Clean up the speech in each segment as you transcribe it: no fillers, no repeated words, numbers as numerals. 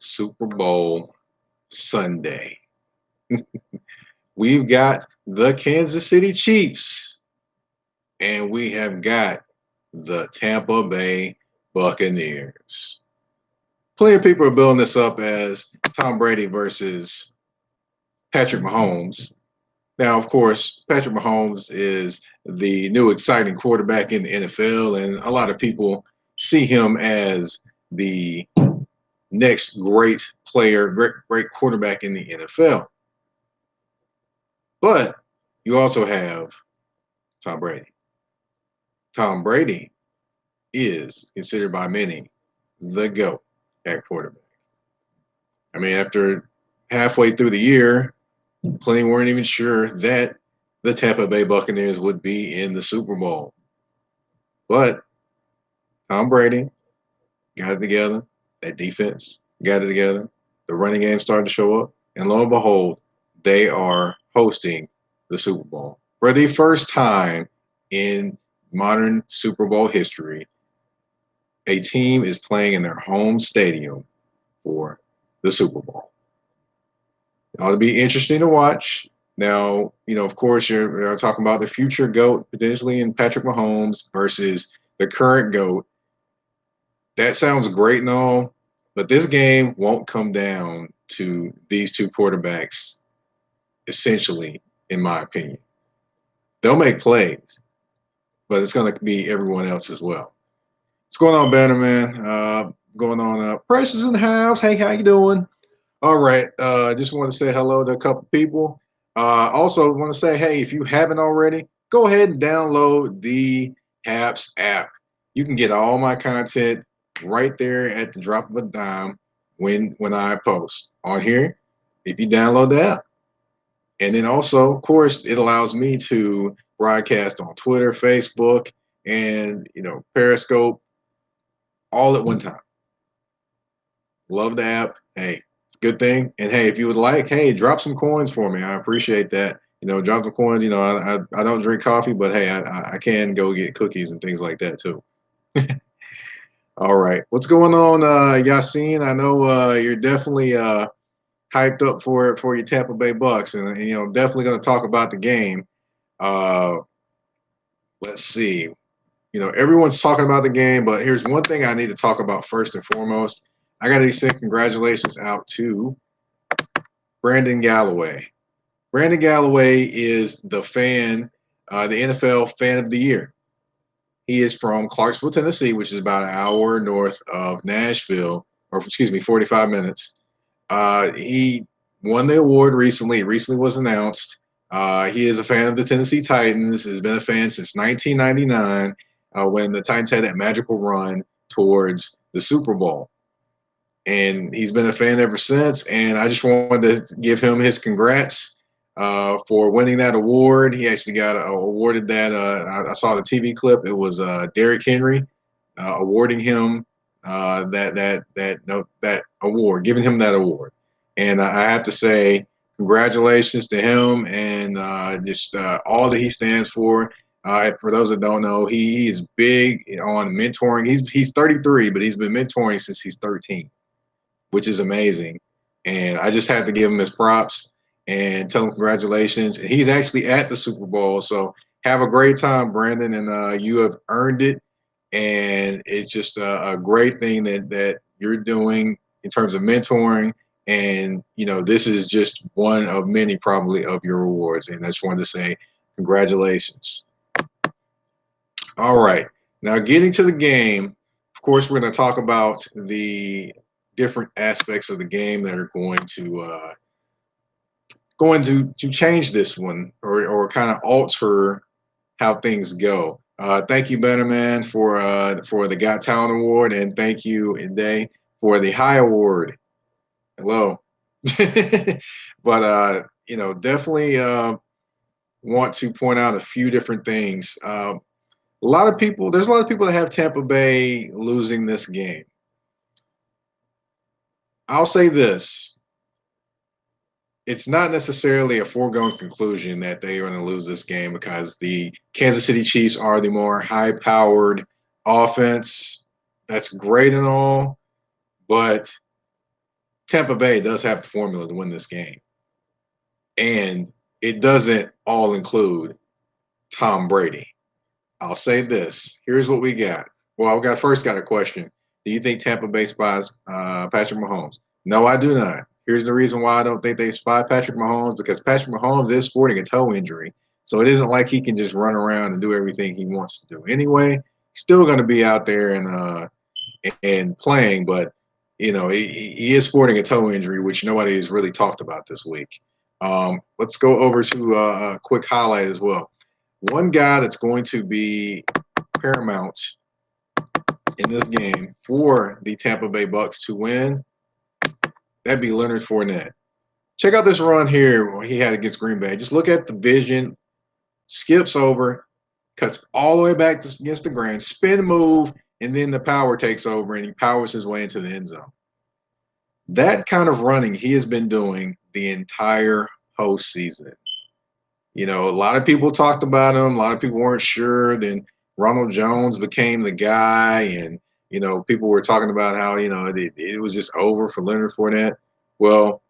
Super Bowl Sunday. We've got the Kansas City Chiefs, and we have got the Tampa Bay Buccaneers. Plenty of people are building this up as Tom Brady versus Patrick Mahomes. Now, of course, Patrick Mahomes is the new exciting quarterback in the NFL, and a lot of people see him as the next great player, great quarterback in the NFL. But you also have Tom Brady. Tom Brady is considered by many the GOAT at quarterback. I mean, after halfway through the year, plenty weren't even sure that the Tampa Bay Buccaneers would be in the Super Bowl. But Tom Brady got it together. That defense got it together. The running game started to show up. And lo and behold, they are hosting the Super Bowl. For the first time in modern Super Bowl history, a team is playing in their home stadium for the Super Bowl. It ought to be interesting to watch. Now, of course, you're talking about the future GOAT potentially in Patrick Mahomes versus the current GOAT. That sounds great and all, but this game won't come down to these two quarterbacks, essentially, in my opinion. They'll make plays, but it's going to be everyone else as well. What's going on, Bannerman? Going on, Precious in the house. Hey, how you doing? All right. Just want to say hello to a couple people. Also want to say, hey, if you haven't already, go ahead and download the Haps app. You can get all my content right there at the drop of a dime when I post on here if you download the app. And then also, of course, it allows me to broadcast on Twitter, Facebook, and Periscope all at one time. Love the app. Hey, good thing. And hey, if you would like, hey, drop some coins for me. I appreciate that. Drop some coins. I don't drink coffee, but hey, I can go get cookies and things like that too. All right. What's going on, Yassine? I know you're definitely hyped up for your Tampa Bay Bucs, and definitely going to talk about the game. Let's see. Everyone's talking about the game, but here's one thing I need to talk about first and foremost. I got to send congratulations out to Brandon Galloway. Brandon Galloway is the NFL Fan of the Year. He is from Clarksville, Tennessee, which is about an hour north of Nashville, 45 minutes. He won the award recently. It recently was announced. He is a fan of the Tennessee Titans. Has been a fan since 1999 when the Titans had that magical run towards the Super Bowl. And he's been a fan ever since. And I just wanted to give him his congrats for winning that award. He actually got awarded that. I saw the TV clip. It was Derrick Henry awarding him that award, giving him that award. And I have to say, congratulations to him and just all that he stands for. For those that don't know, he is big on mentoring. He's 33, but he's been mentoring since he's 13, which is amazing. And I just had to give him his props and tell him congratulations. And he's actually at the Super Bowl, so have a great time, Brandon, and you have earned it. And it's just a great thing that you're doing in terms of mentoring. And, this is just one of many probably of your awards. And I just wanted to say congratulations. All right. Now getting to the game, of course, we're going to talk about the different aspects of the game that are going to change this one or kind of alter how things go. Thank you, Betterman, for the Got Talent Award, and thank you, Inde, for the High Award. Hello. But definitely want to point out a few different things. There's a lot of people that have Tampa Bay losing this game. I'll say this. It's not necessarily a foregone conclusion that they are going to lose this game because the Kansas City Chiefs are the more high-powered offense. That's great and all, but Tampa Bay does have the formula to win this game. And it doesn't all include Tom Brady. I'll say this. Here's what we got. Well, first got a question. Do you think Tampa Bay spies Patrick Mahomes? No, I do not. Here's the reason why I don't think they spy Patrick Mahomes, because Patrick Mahomes is sporting a toe injury. So it isn't like he can just run around and do everything he wants to do. Anyway, he's still going to be out there and playing, but he is sporting a toe injury, which nobody has really talked about this week. Let's go over to a quick highlight as well. One guy that's going to be paramount in this game for the Tampa Bay Bucs to win, that'd be Leonard Fournette. Check out this run here he had against Green Bay. Just look at the vision, skips over, cuts all the way back against the grain, spin move, and then the power takes over and he powers his way into the end zone. That kind of running he has been doing the entire postseason. A lot of people talked about him. A lot of people weren't sure. Then Ronald Jones became the guy, and people were talking about how it was just over for Leonard Fournette. Well,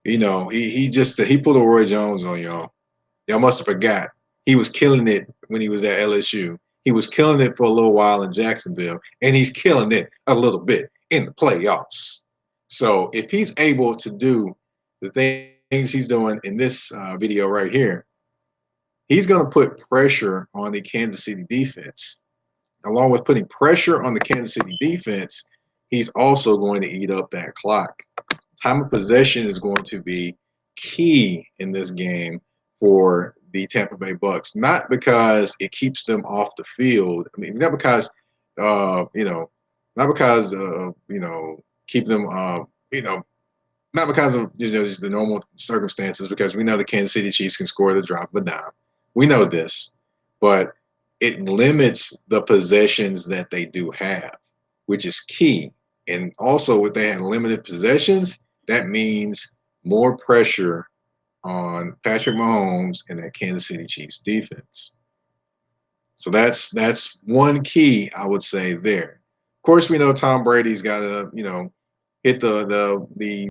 he pulled a Roy Jones on y'all. Y'all must have forgot. He was killing it when he was at LSU. He was killing it for a little while in Jacksonville, and he's killing it a little bit in the playoffs. So if he's able to do the things he's doing in this video right here, he's going to put pressure on the Kansas City defense. Along with putting pressure on the Kansas City defense, he's also going to eat up that clock. Time of possession is going to be key in this game for the Tampa Bay Bucs. Not because it keeps them off the field. I mean, not because keep them not because of just the normal circumstances, because we know the Kansas City Chiefs can score the drop of a dime. We know this, but it limits the possessions that they do have, which is key. And also, if they have limited possessions, that means more pressure on Patrick Mahomes and that Kansas City Chiefs defense. So that's one key, I would say, there. Of course, we know Tom Brady's got to hit the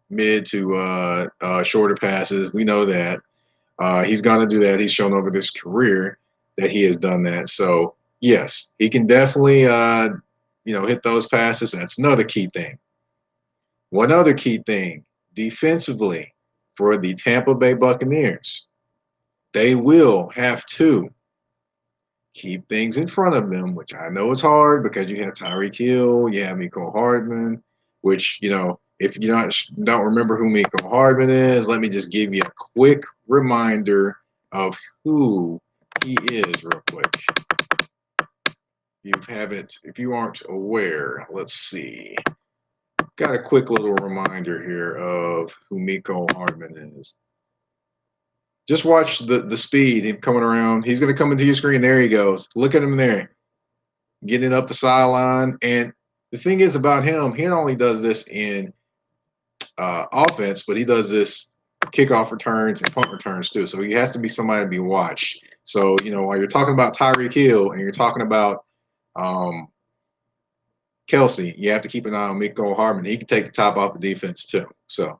mid to shorter passes. We know that he's going to do that. He's shown over this career that he has done that. So yes, he can definitely hit those passes. That's another key thing. One other key thing defensively for the Tampa Bay Buccaneers, they will have to keep things in front of them, which I know is hard because you have Tyreek Hill, you have Mikko Hardman, which, if you don't remember who Mikko Hardman is, let me just give you a quick reminder of who he is real quick. If you aren't aware, let's see. Got a quick little reminder here of who Mikko Hardman is. Just watch the speed, him coming around. He's going to come into your screen. There he goes. Look at him there, getting up the sideline. And the thing is about him, he not only does this in offense, but he does this kickoff returns and punt returns too. So he has to be somebody to be watched. So, while you're talking about Tyreek Hill and you're talking about Kelsey, you have to keep an eye on Mikko Hardman. He can take the top off the defense too. So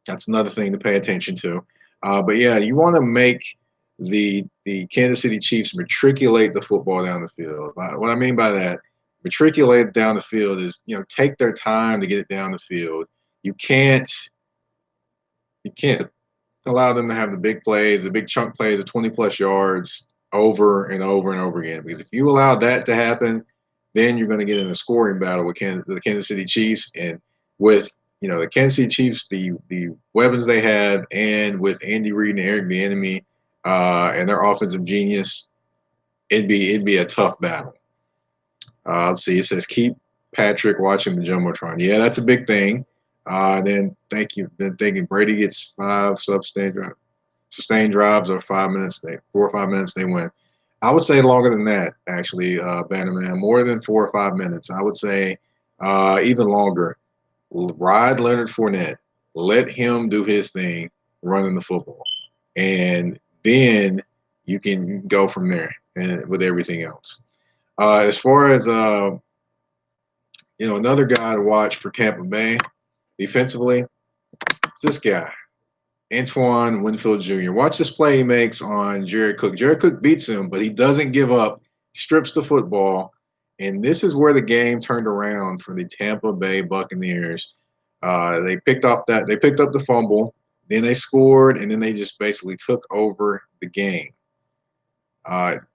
that's another thing to pay attention to. But yeah, you want to make the Kansas City Chiefs matriculate the football down the field. What I mean by that, matriculate down the field is, take their time to get it down the field. You can't allow them to have the big plays, the big chunk plays of 20-plus yards over and over and over again. Because if you allow that to happen, then you're going to get in a scoring battle with the Kansas City Chiefs. And with the Kansas City Chiefs, the weapons they have, and with Andy Reid and Eric Bieniemy and their offensive genius, it'd be a tough battle. Let's see. It says keep Patrick watching the jumbotron. Yeah, that's a big thing. Then thinking Brady gets 5 sustained drives or 5 minutes. 4 or 5 minutes, they win. I would say longer than that, actually, Bannerman. More than 4 or 5 minutes. I would say even longer. Ride Leonard Fournette. Let him do his thing running the football. And then you can go from there and with everything else. As far as, another guy to watch for Tampa Bay, Defensively, it's this guy, Antoine Winfield Jr. Watch this play he makes on Jared Cook. Jared Cook beats him, but he doesn't give up, strips the football, and this is where the game turned around for the Tampa Bay Buccaneers. They picked up the fumble, then they scored, and then they just basically took over the game.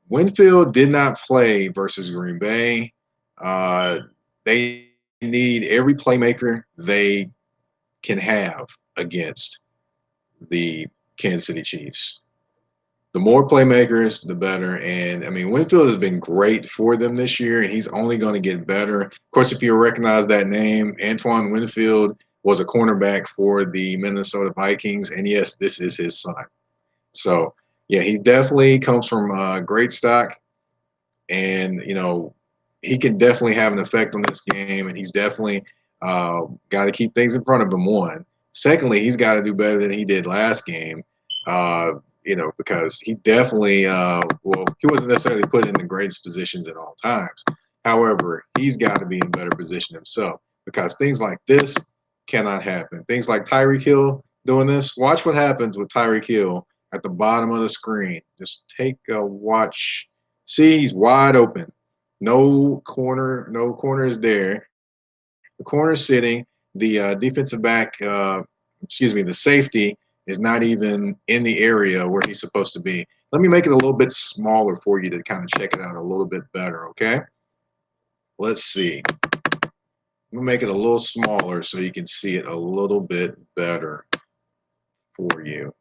Winfield did not play versus Green Bay. They need every playmaker they can have against the Kansas City Chiefs. The more playmakers, the better. And I mean, Winfield has been great for them this year, and he's only going to get better. Of course, if you recognize that name, Antoine Winfield was a cornerback for the Minnesota Vikings, and yes, this is his son. So, yeah, he definitely comes from great stock, and he can definitely have an effect on this game, and he's definitely got to keep things in front of him. One, secondly, he's got to do better than he did last game. Because he definitely, he wasn't necessarily put in the greatest positions at all times. However, he's got to be in better position himself because things like this cannot happen. Things like Tyreek Hill doing this. Watch what happens with Tyreek Hill at the bottom of the screen. Just take a watch. See, he's wide open. No corner is there. The corner's sitting. The defensive back, the safety is not even in the area where he's supposed to be. Let me make it a little bit smaller for you to kind of check it out a little bit better, okay? Let's see. We'll make it a little smaller so you can see it a little bit better for you.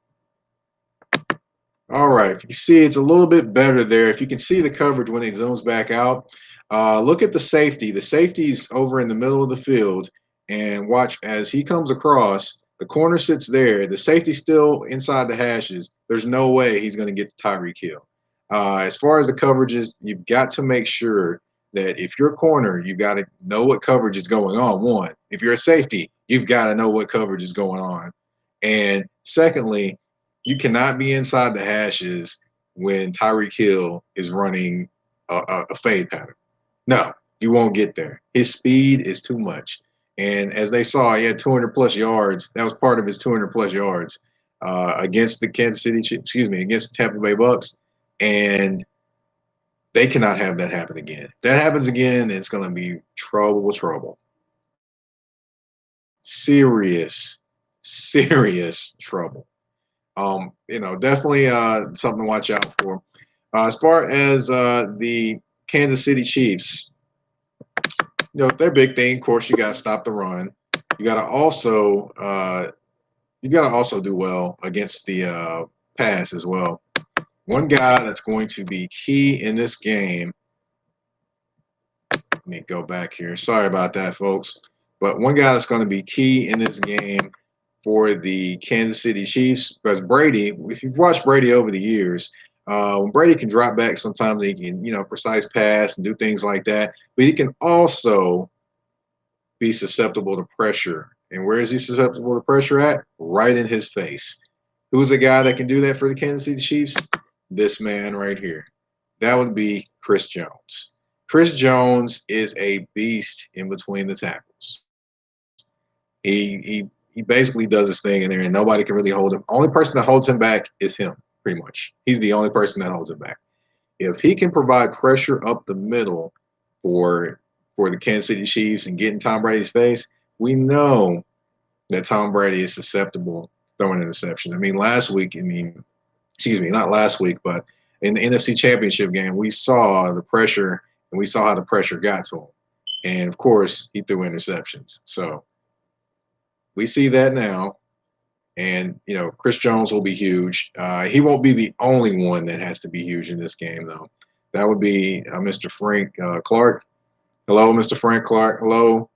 All right, if you see it's a little bit better there. If you can see the coverage when it zooms back out, look at the safety. The safety's over in the middle of the field, and watch as he comes across. The corner sits there. The safety's still inside the hashes. There's no way he's going to get to Tyreek Hill. As far as the coverages, you've got to make sure that if you're a corner, you've got to know what coverage is going on. One, if you're a safety, you've got to know what coverage is going on. And secondly, you cannot be inside the hashes when Tyreek Hill is running a fade pattern. No, you won't get there. His speed is too much. And as they saw, he had 200-plus yards. That was part of his 200-plus yards against the against the Tampa Bay Bucs. And they cannot have that happen again. If that happens again, it's going to be trouble. Serious trouble. Definitely something to watch out for. As far as the Kansas City Chiefs, their big thing, of course, you got to stop the run. You got to also do well against the pass as well. One guy that's going to be key in this game. Let me go back here. Sorry about that, folks. But one guy that's going to be key in this game for the Kansas City Chiefs, because Brady, if you've watched Brady over the years, when Brady can drop back, sometimes he can, precise pass and do things like that. But he can also be susceptible to pressure. And where is he susceptible to pressure at? Right in his face. Who's the guy that can do that for the Kansas City Chiefs? This man right here. That would be Chris Jones. Chris Jones is a beast in between the tackles. He basically does his thing in there, and nobody can really hold him. Only person that holds him back is him, pretty much. He's the only person that holds him back. If he can provide pressure up the middle for the Kansas City Chiefs and get in Tom Brady's face, we know that Tom Brady is susceptible to throwing interceptions. Not last week, but in the NFC Championship game, we saw the pressure, and we saw how the pressure got to him. And, of course, he threw interceptions. So we see that now. And, Chris Jones will be huge. He won't be the only one that has to be huge in this game, though. That would be Mr. Frank Clark. Hello, Mr. Frank Clark. Hello,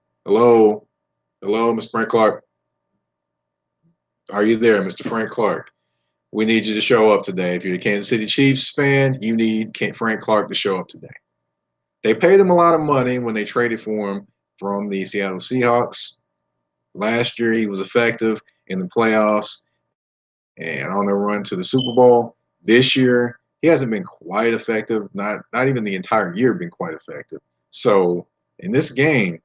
Mr. Frank Clark. Are you there, Mr. Frank Clark? We need you to show up today. If you're a Kansas City Chiefs fan, you need Frank Clark to show up today. They paid him a lot of money when they traded for him from the Seattle Seahawks. Last year, he was effective in the playoffs and on their run to the Super Bowl. This year, he hasn't been quite effective. Not even the entire year been quite effective. So in this game,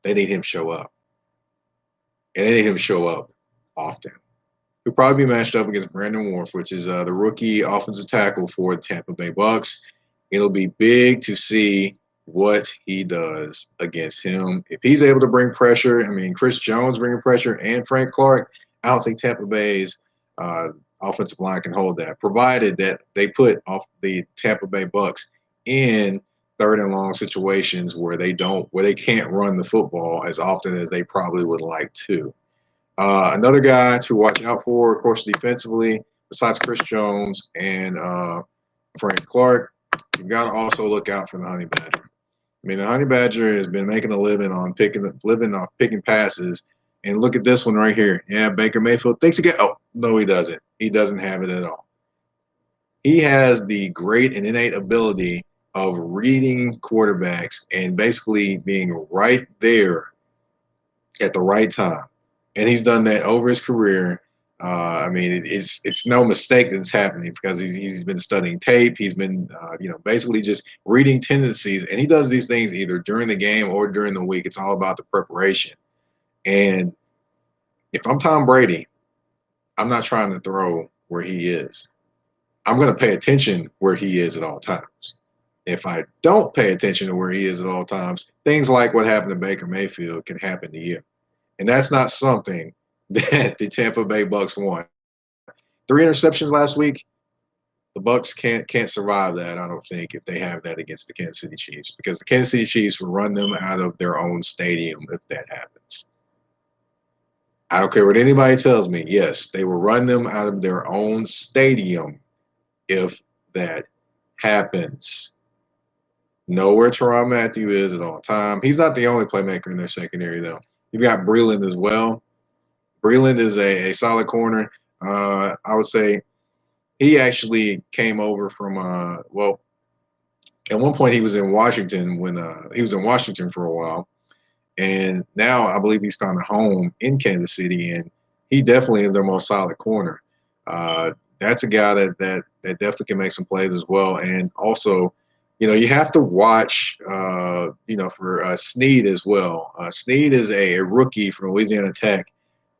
they need him to show up. and they need him to show up often. He'll probably be matched up against Brandon Wolf, which is the rookie offensive tackle for the Tampa Bay Bucs. It'll be big to see what he does against him. If he's able to bring pressure, I mean, Chris Jones bringing pressure and Frank Clark, I don't think Tampa Bay's offensive line can hold that, provided that they put off the Tampa Bay Bucs in third and long situations where they can't run the football as often as they probably would like to. Another guy to watch out for, of course, defensively, besides Chris Jones and Frank Clark, you've got to also look out for the Honey Badger. I mean, the Honey Badger has been making a living off picking passes. And look at this one right here. Yeah, Baker Mayfield thinks he can. Oh, no, he doesn't. He doesn't have it at all. He has the great and innate ability of reading quarterbacks and basically being right there at the right time. And he's done that over his career. I mean, it's no mistake that it's happening because he's been studying tape. He's been, basically just reading tendencies. And he does these things either during the game or during the week. It's all about the preparation. And if I'm Tom Brady, I'm not trying to throw where he is. I'm going to pay attention where he is at all times. If I don't pay attention to where he is at all times, things like what happened to Baker Mayfield can happen to you. And that's not something that the Tampa Bay Bucs want. 3 interceptions last week. The Bucs can't survive that, I don't think, if they have that against the Kansas City Chiefs, because the Kansas City Chiefs will run them out of their own stadium if that happens. I don't care what anybody tells me. Yes, they will run them out of their own stadium if that happens. Know where Tyrann Mathieu is at all time. He's not the only playmaker in their secondary, though. You've got Breland as well. Breland is a solid corner. I would say he actually came over from, at one point he was in Washington he was in Washington for a while. And now I believe he's found a home in Kansas City, and he definitely is their most solid corner. That's a guy that definitely can make some plays as well. And also, you have to watch, for Snead as well. Snead is a rookie from Louisiana Tech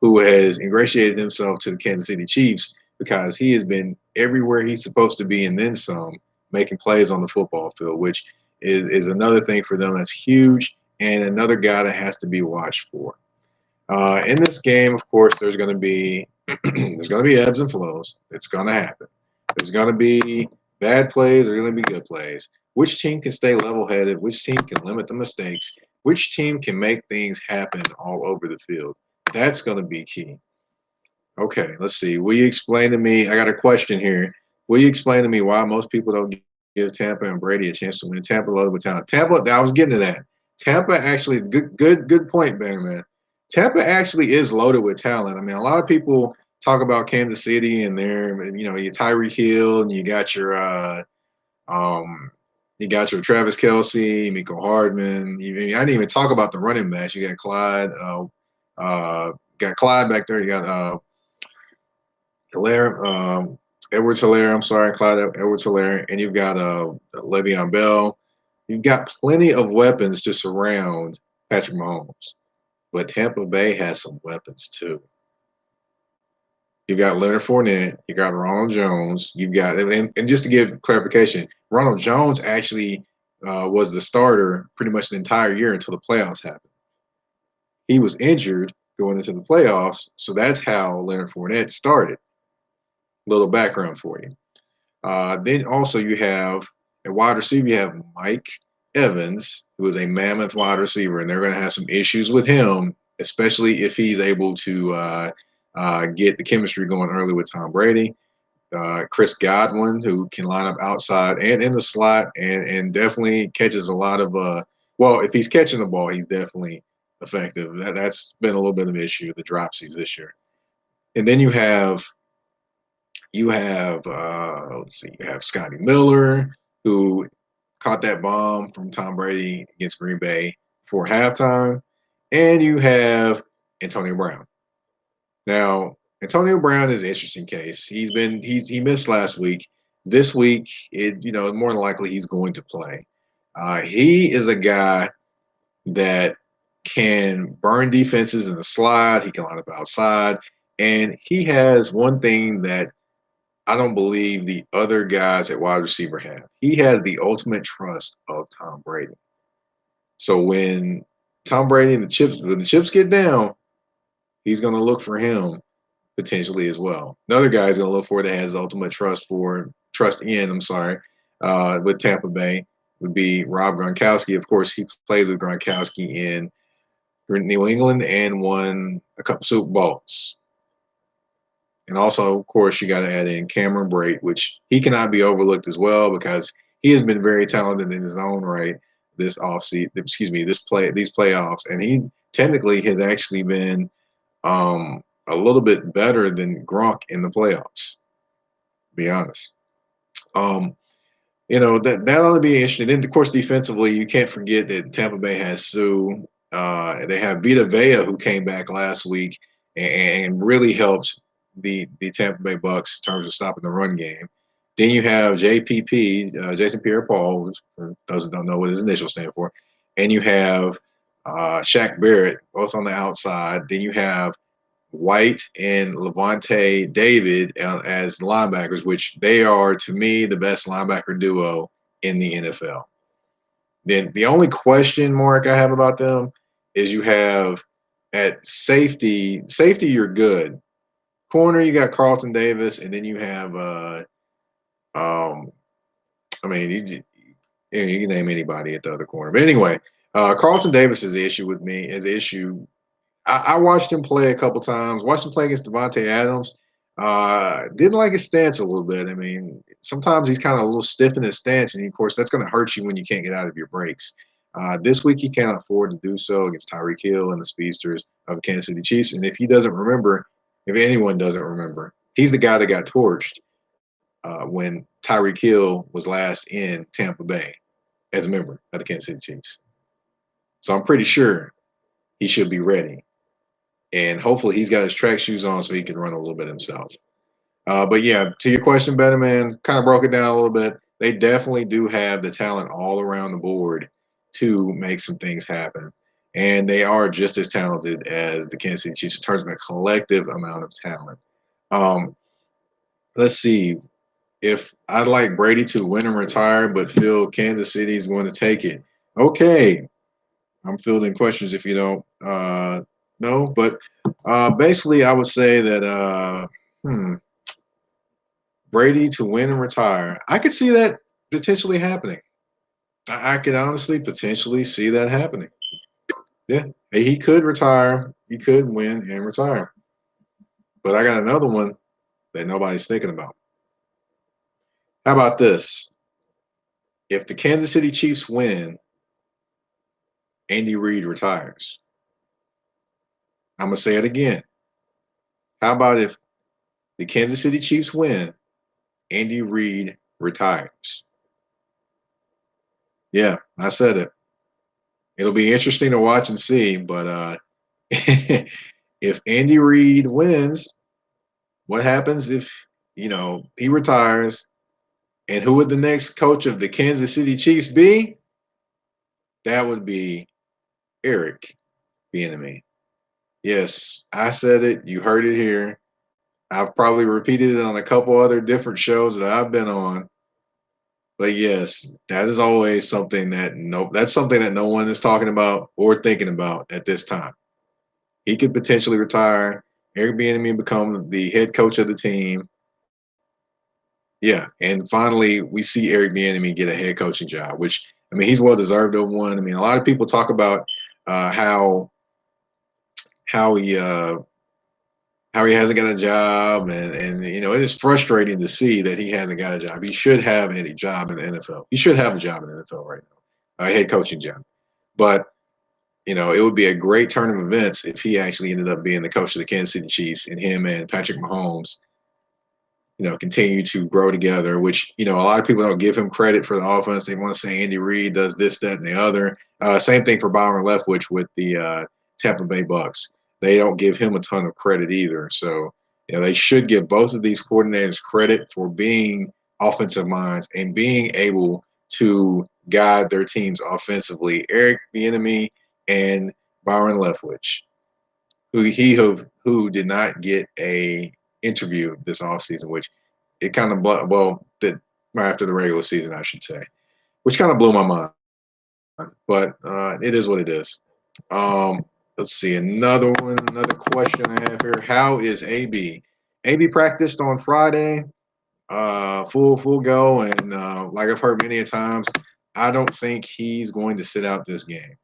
who has ingratiated himself to the Kansas City Chiefs because he has been everywhere he's supposed to be and then some, making plays on the football field, which is another thing for them that's huge, and another guy that has to be watched for. In this game, of course, there's going to be ebbs and flows. It's going to happen. There's going to be bad plays. There's going to be good plays. Which team can stay level-headed? Which team can limit the mistakes? Which team can make things happen all over the field? That's going to be key. Okay, let's see. Will you explain to me? I got a question here. Will you explain to me why most people don't give Tampa and Brady a chance to win? Tampa loaded with talent. Tampa, I was getting to that. Tampa actually, good point, man. Tampa actually is loaded with talent. I mean, a lot of people talk about Kansas City and their, your Tyreek Hill, and you got your Travis Kelce, Mikko Hardman. I didn't even talk about the running backs. You got Clyde, back there. You got Edwards-Helaire. I'm sorry, Clyde Edwards-Helaire, and you've got Le'Veon Bell. You've got plenty of weapons to surround Patrick Mahomes, but Tampa Bay has some weapons too. You've got Leonard Fournette. You got Ronald Jones. You've got, and just to give clarification, Ronald Jones actually was the starter pretty much the entire year until the playoffs happened. He was injured going into the playoffs, so that's how Leonard Fournette started. Little background for you. Then also you have at wide receiver, you have Mike Evans, who is a mammoth wide receiver, and they're going to have some issues with him, especially if he's able to get the chemistry going early with Tom Brady. Chris Godwin, who can line up outside and in the slot and definitely catches a lot of if he's catching the ball, he's definitely effective. That's been a little bit of an issue, the dropsies this year. And then you have Scotty Miller, who caught that bomb from Tom Brady against Green Bay for halftime, and you have Antonio Brown. Now, Antonio Brown is an interesting case. He missed last week. This week, more than likely he's going to play. He is a guy that can burn defenses in the slide. He can line up outside. And he has one thing that I don't believe the other guys at wide receiver have. He has the ultimate trust of Tom Brady. So when Tom Brady and when the chips get down, he's going to look for him potentially as well. Another guy he's going to look for that has the ultimate trust in, with Tampa Bay would be Rob Gronkowski. Of course, he played with Gronkowski in New England and won a couple Super Bowls. And also, of course, you got to add in Cameron Brate, which he cannot be overlooked as well because he has been very talented in his own right these playoffs, and he technically has actually been a little bit better than Gronk in the playoffs. To be honest, that ought to be interesting. Then, of course, defensively, you can't forget that Tampa Bay has Sue. They have Vita Vea, who came back last week and really helped the Tampa Bay Bucs in terms of stopping the run game. Then you have JPP, Jason Pierre-Paul, which for those who don't know what his initials stand for, and you have Shaq Barrett, both on the outside. Then you have White and Levante David as linebackers, which they are, to me, the best linebacker duo in the NFL. Then the only question mark I have about them is you have at safety, you're good. Corner, you got Carlton Davis, and then you have, you can name anybody at the other corner. But anyway, Carlton Davis is the issue with me. I watched him play a couple times. Watched him play against Devontae Adams. Didn't like his stance a little bit. I mean, sometimes he's kind of a little stiff in his stance, and of course, that's going to hurt you when you can't get out of your breaks. This week, he can't afford to do so against Tyreek Hill and the speedsters of the Kansas City Chiefs. And if anyone doesn't remember, he's the guy that got torched when Tyreek Hill was last in Tampa Bay as a member of the Kansas City Chiefs. So I'm pretty sure he should be ready. And hopefully he's got his track shoes on so he can run a little bit himself. But yeah, to your question, Better Man, kind of broke it down a little bit. They definitely do have the talent all around the board to make some things happen. And they are just as talented as the Kansas City Chiefs in terms of a collective amount of talent. Let's see. If I'd like Brady to win and retire, but feel Kansas City is going to take it. Okay. I'm fielding questions if you don't know. But basically, I would say that Brady to win and retire. I could see that potentially happening. I could honestly potentially see that happening. Yeah, he could retire. He could win and retire. But I got another one that nobody's thinking about. How about this? If the Kansas City Chiefs win, Andy Reid retires. I'm going to say it again. How about if the Kansas City Chiefs win, Andy Reid retires? Yeah, I said it. It'll be interesting to watch and see, but if Andy Reid wins, what happens if, he retires? And who would the next coach of the Kansas City Chiefs be? That would be Eric Bieniemy. Yes, I said it. You heard it here. I've probably repeated it on a couple other different shows that I've been on. But yes, that is always something that's something that no one is talking about or thinking about at this time. He could potentially retire. Eric Bieniemy become the head coach of the team. Yeah, and finally we see Eric Bieniemy get a head coaching job, which he's well deserved of one. A lot of people talk about how he hasn't got a job, and it is frustrating to see that he hasn't got a job. He should have a job in the NFL. He should have a job in the NFL right now, a head coaching job. But it would be a great turn of events if he actually ended up being the coach of the Kansas City Chiefs, and him and Patrick Mahomes continue to grow together, which, a lot of people don't give him credit for the offense. They want to say Andy Reid does this, that, and the other. Same thing for Byron Leftwich with the Tampa Bay Bucs. They don't give him a ton of credit either. So, they should give both of these coordinators credit for being offensive minds and being able to guide their teams offensively. Eric Bieniemy and Byron Leftwich, who did not get a interview this offseason, which it kind of that right after the regular season, I should say, which kind of blew my mind. But it is what it is. Let's see, another question I have here. How is AB? AB practiced on Friday, full go, and like I've heard many a times, I don't think he's going to sit out this game.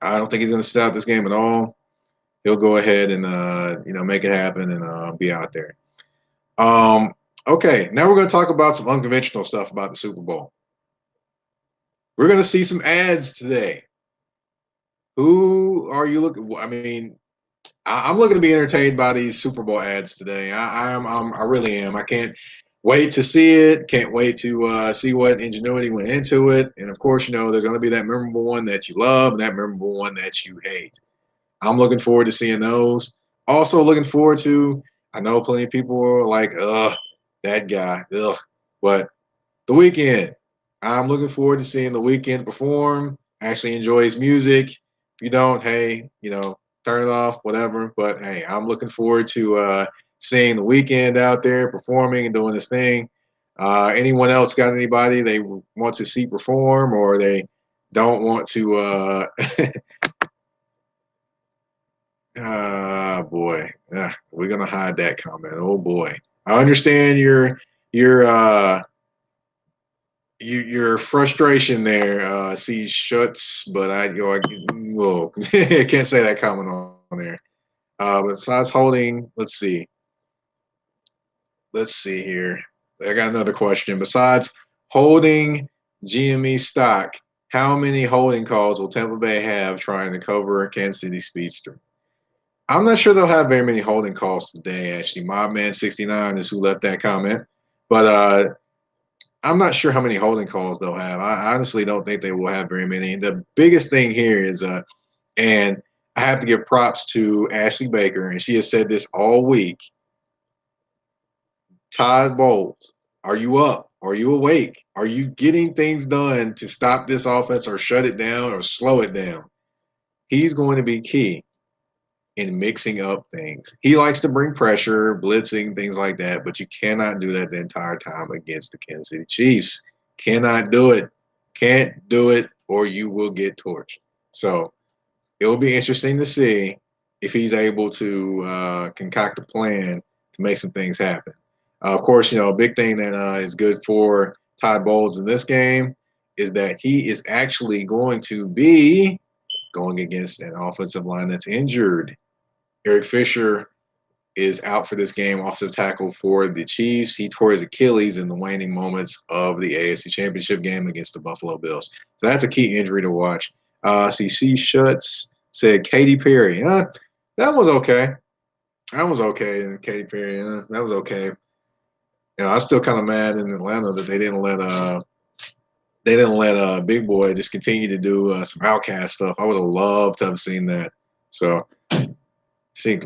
I don't think he's going to sit out this game at all. He'll go ahead and make it happen and be out there. Okay, now we're going to talk about some unconventional stuff about the Super Bowl. We're going to see some ads today. Who are you looking? I mean, I'm looking to be entertained by these Super Bowl ads today. I really am. I can't wait to see it. Can't wait to see what ingenuity went into it. And of course, there's going to be that memorable one that you love and that memorable one that you hate. I'm looking forward to seeing those. Also looking forward to, I know plenty of people are like, ugh, that guy, ugh. But The Weeknd, I'm looking forward to seeing The Weeknd perform, actually enjoy his music. If you don't, hey, turn it off, whatever. But hey, I'm looking forward to seeing The Weeknd out there performing and doing his thing. Anyone else got anybody they want to see perform or they don't want to boy. We're gonna hide that comment. Oh boy. I understand your frustration there, C Schutz, but I can't say that comment on there. Besides holding, let's see here. I got another question. Besides holding GME stock, how many holding calls will Tampa Bay have trying to cover Kansas City Speedster? I'm not sure they'll have very many holding calls today, actually. Mobman69 is who left that comment. But I'm not sure how many holding calls they'll have. I honestly don't think they will have very many. The biggest thing here is, and I have to give props to Ashley Baker, and she has said this all week. Todd Bowles, are you up? Are you awake? Are you getting things done to stop this offense or shut it down or slow it down? He's going to be key in mixing up things. He likes to bring pressure, blitzing, things like that, but you cannot do that the entire time against the Kansas City Chiefs. Cannot do it. Can't do it, or you will get torched. So it will be interesting to see if he's able to concoct a plan to make some things happen. Of course, a big thing that is good for Todd Bowles in this game is that he is actually going to be going against an offensive line that's injured. Eric Fisher is out for this game, offensive tackle for the Chiefs. He tore his Achilles in the waning moments of the AFC Championship game against the Buffalo Bills. So that's a key injury to watch. CC Schutz said Katy Perry. That was okay. That was okay. And Katy Perry, that was okay. I was still kind of mad in Atlanta that they didn't let Big Boy just continue to do some Outcast stuff. I would have loved to have seen that. So I think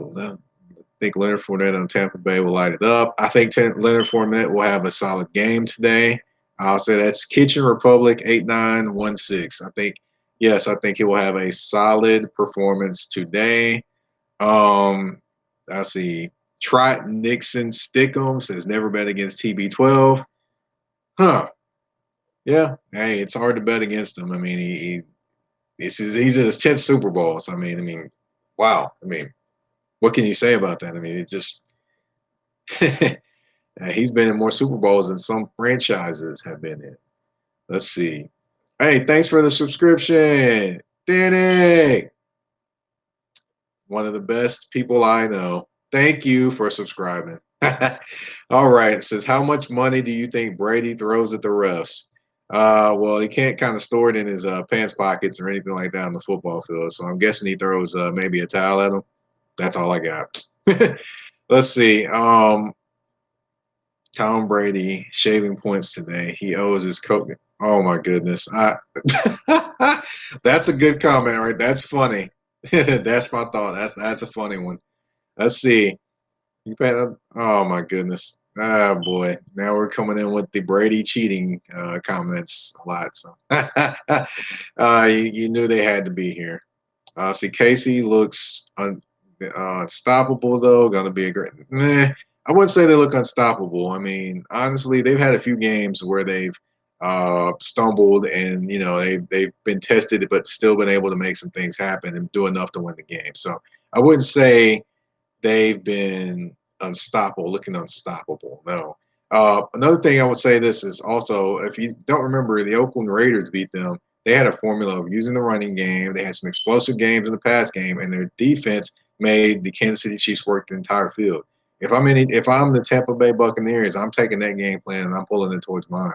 Leonard Fournette on Tampa Bay will light it up. I think Leonard Fournette will have a solid game today. I'll say that's Kitchen Republic 8916. I think he will have a solid performance today. I see Trot Nixon Stickum says never bet against TB12. Huh. Yeah. Hey, it's hard to bet against him. I mean, he's in his 10th Super Bowl. So, I mean, wow. I mean, what can you say about that? I mean, it just he's been in more Super Bowls than some franchises have been in. Let's see. Hey, thanks for the subscription, Danny. One of the best people I know. Thank you for subscribing. All right. It says, how much money do you think Brady throws at the refs? Well, he can't kind of store it in his pants pockets or anything like that on the football field. So I'm guessing he throws maybe a towel at him. That's all I got. Let's see. Tom Brady shaving points today. He owes his coach. Oh my goodness. That's a good comment, right? That's funny. That's my thought. That's a funny one. Let's see. Oh my goodness. Oh boy. Now we're coming in with the Brady cheating comments a lot. So you knew they had to be here. See, Casey looks unstoppable, though. Going to be a great. I wouldn't say they look unstoppable. I mean, honestly, they've had a few games where they've stumbled, and they've been tested, but still been able to make some things happen and do enough to win the game. So I wouldn't say they've been unstoppable, looking unstoppable. No. Another thing I would say this is also, if you don't remember, the Oakland Raiders beat them. They had a formula of using the running game. They had some explosive games in the pass game, and their defense made the Kansas City Chiefs work the entire field. If I'm the Tampa Bay Buccaneers, I'm taking that game plan and I'm pulling it towards mine.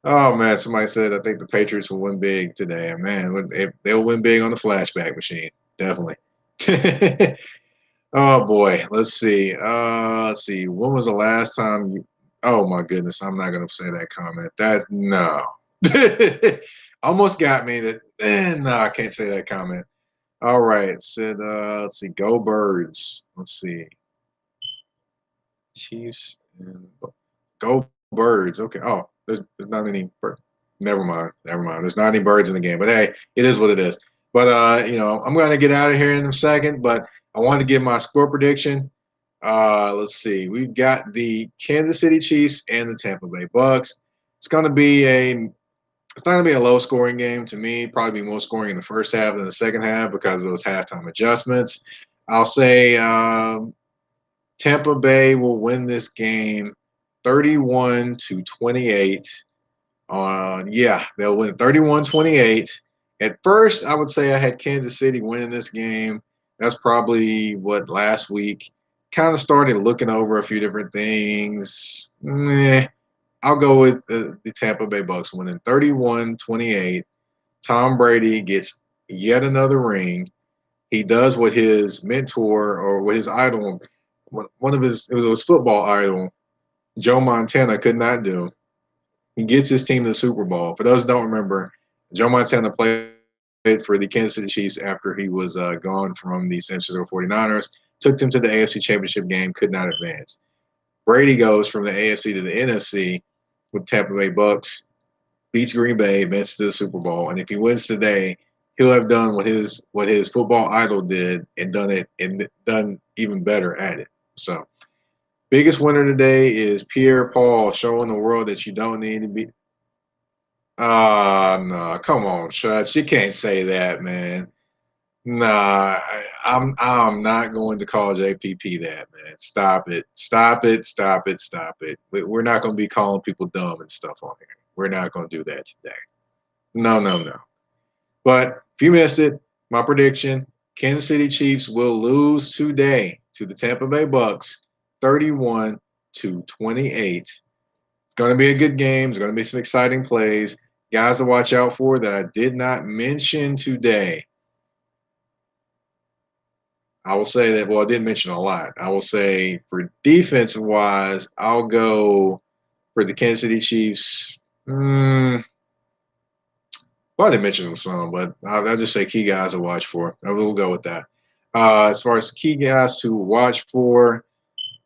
Oh man, somebody said I think the Patriots will win big today. Man, they'll win big on the flashback machine, definitely. Oh boy, let's see. Let's see. When was the last time you? Oh my goodness, I'm not gonna say that comment. That's no. Almost got me. No, I can't say that comment. All right, it said. Let's see. Go Birds. Let's see. Chiefs and Go Birds. Okay. Oh, there's not any birds. Never mind. Never mind. There's not any birds in the game. But hey, it is what it is. But I'm gonna get out of here in a second. But I wanted to give my score prediction. Let's see. We've got the Kansas City Chiefs and the Tampa Bay Bucs. It's gonna be it's not gonna be a low scoring game to me. Probably be more scoring in the first half than the second half because of those halftime adjustments. I'll say Tampa Bay will win this game 31-28. Yeah, they'll win 31-28. At first, I would say I had Kansas City winning this game. That's probably what last week. Kind of started looking over a few different things. I'll go with the Tampa Bay Bucs winning 31-28. Tom Brady gets yet another ring. He does what his mentor or what his idol, one of it was his football idol, Joe Montana, could not do. He gets his team to the Super Bowl. For those who don't remember, Joe Montana played for the Kansas City Chiefs after he was gone from the San Francisco 49ers, took them to the AFC Championship game, could not advance. Brady goes from the AFC to the NFC with Tampa Bay Bucs, beats Green Bay, advances to the Super Bowl, and if he wins today, he'll have done what his football idol did and done even better at it. So, biggest winner today is Pierre Paul showing the world that you don't need to be. No, come on, Chutz. You can't say that, man. Nah, I'm not going to call JPP that, man. Stop it. Stop it. Stop it. Stop it. We're not going to be calling people dumb and stuff on here. We're not going to do that today. No, no, no. But if you missed it, my prediction, Kansas City Chiefs will lose today to the Tampa Bay Bucs 31-28. It's going to be a good game. There's going to be some exciting plays. Guys to watch out for that I did not mention today. I will say that, well, I didn't mention a lot. I will say for defensive-wise, I'll go for the Kansas City Chiefs. Well, I didn't mention some, but I'll just say key guys to watch for. I will go with that. As far as key guys to watch for,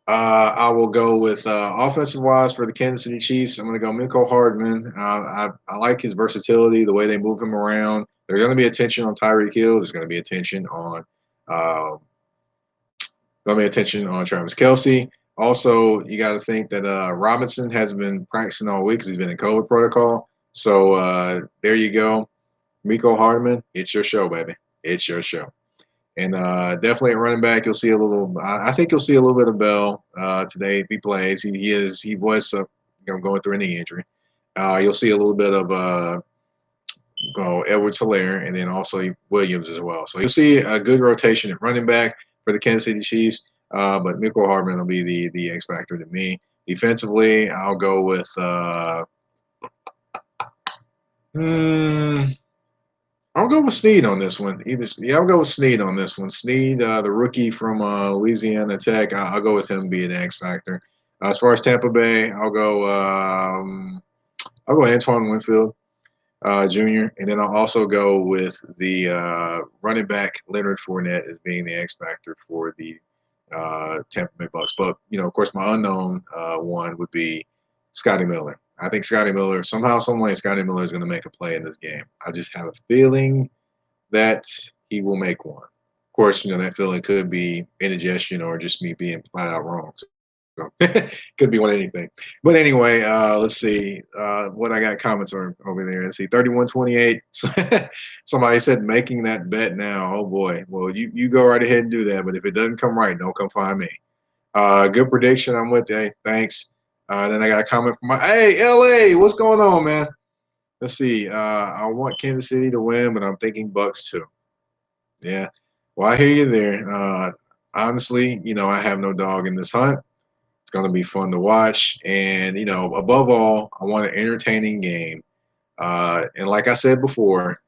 I will go with offensive-wise for the Kansas City Chiefs. I'm going to go Mikko Hardman. I like his versatility, the way they move him around. There's going to be attention on Tyreek Hill. There's going to be attention on Travis Kelce. Also, you got to think that Robinson has been practicing all week because he's been in COVID protocol. So there you go. Mikko Hardman, it's your show, baby. It's your show. And definitely at running back, you'll see a little. I think you'll see a little bit of Bell today if he plays. He was going through a knee injury. You'll see a little bit of Edwards-Helaire and then also Williams as well. So you'll see a good rotation at running back for the Kansas City Chiefs. But Mikko Hardman will be the X factor to me. Defensively, I'll go with. I'll go with Snead on this one. I'll go with Snead on this one. Snead, the rookie from Louisiana Tech, I'll go with him being an X factor. As far as Tampa Bay, I'll go Antoine Winfield Jr. And then I'll also go with the running back Leonard Fournette as being the X factor for the Tampa Bay Bucs. But of course, my unknown one would be Scotty Miller. I think Scotty Miller, somehow, some way, Scotty Miller is going to make a play in this game. I just have a feeling that he will make one. Of course, that feeling could be indigestion or just me being flat out wrong. So could be one anything. But anyway, let's see what I got comments over there. Let's see, 31-28. Somebody said making that bet now. Oh boy. Well, you go right ahead and do that. But if it doesn't come right, don't come find me. Good prediction. I'm with you. Thanks. Then I got a comment from hey, LA, what's going on, man? Let's see. I want Kansas City to win, but I'm thinking Bucs too. Yeah. Well, I hear you there. Honestly, I have no dog in this hunt. It's going to be fun to watch. And, above all, I want an entertaining game. And like I said before,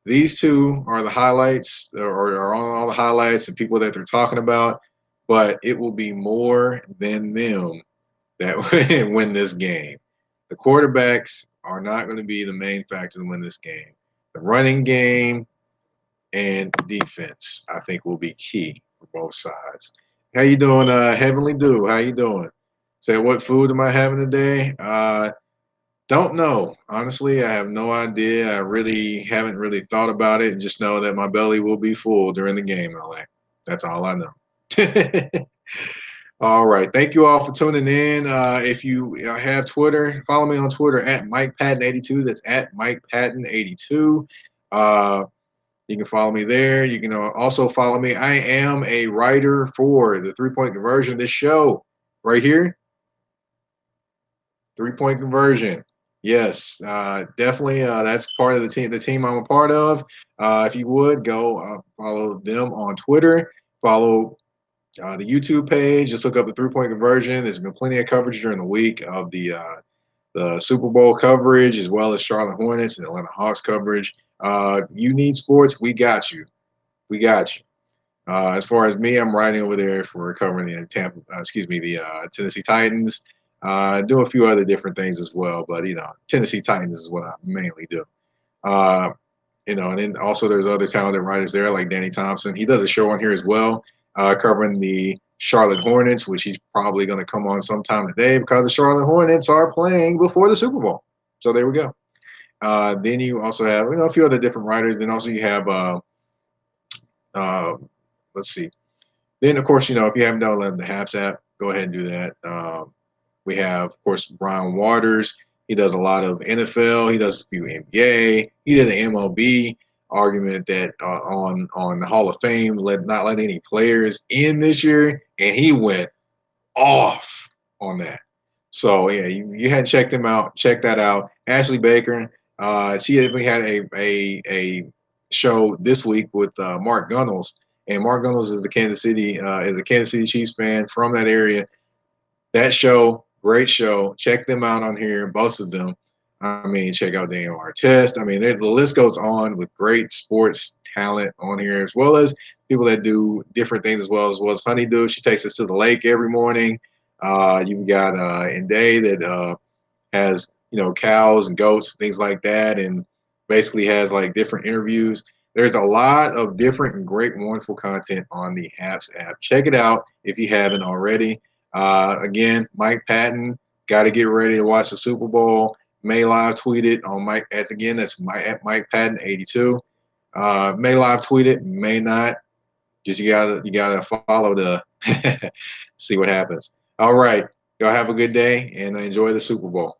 these two are the highlights or are on all the highlights and people that they're talking about. But it will be more than them that win this game. The quarterbacks are not going to be the main factor to win this game. The running game and defense, I think, will be key for both sides. How you doing, Heavenly Dew? How you doing? Say, what food am I having today? Don't know. Honestly, I have no idea. I really haven't really thought about it. Just know that my belly will be full during the game, LA. That's all I know. All right. Thank you all for tuning in. If you have Twitter, follow me on Twitter at MikePatton82. That's at MikePatton82. You can follow me there. You can also follow me. I am a writer for the 3-point conversion. This show right here, 3-point conversion. Yes, definitely. That's part of the team I'm a part of. If you would go follow them on Twitter, follow the YouTube page. Just look up the 3-point conversion. There's been plenty of coverage during the week of the Super Bowl coverage, as well as Charlotte Hornets and Atlanta Hawks coverage. You need sports, we got you. We got you. As far as me, I'm writing over there for covering the Tennessee Titans. Do a few other different things as well, but Tennessee Titans is what I mainly do. And then also there's other talented writers there like Danny Thompson. He does a show on here as well, covering the Charlotte Hornets, which he's probably going to come on sometime today because the Charlotte Hornets are playing before the Super Bowl. So there we go. Then you also have a few other different writers. Then also you have let's see. Then of course if you haven't downloaded the Haps app, go ahead and do that. We have of course Brian Waters. He does a lot of NFL. He does a few NBA. He did an MLB argument that on the Hall of Fame not let any players in this year, and he went off on that. So yeah, you hadn't checked him out. Check that out. Ashley Baker. She definitely had a show this week with Mark Gunnels, and Mark Gunnels is a Kansas City Chiefs fan from that area. That show, great show. Check them out on here, both of them. I mean, check out Daniel Artest. I mean, the list goes on with great sports talent on here, as well as people that do different things as well as Honeydew. She takes us to the lake every morning. You've got Inday that has cows and goats, things like that, and basically has like different interviews. There's a lot of different and great, wonderful content on the Haps app. Check it out if you haven't already. Again, Mike Patton, got to get ready to watch the Super Bowl. May live tweet it on Mike. That's Mike Patton 82. May live tweet it, may not. Just you gotta follow the see what happens. All right, y'all have a good day and enjoy the Super Bowl.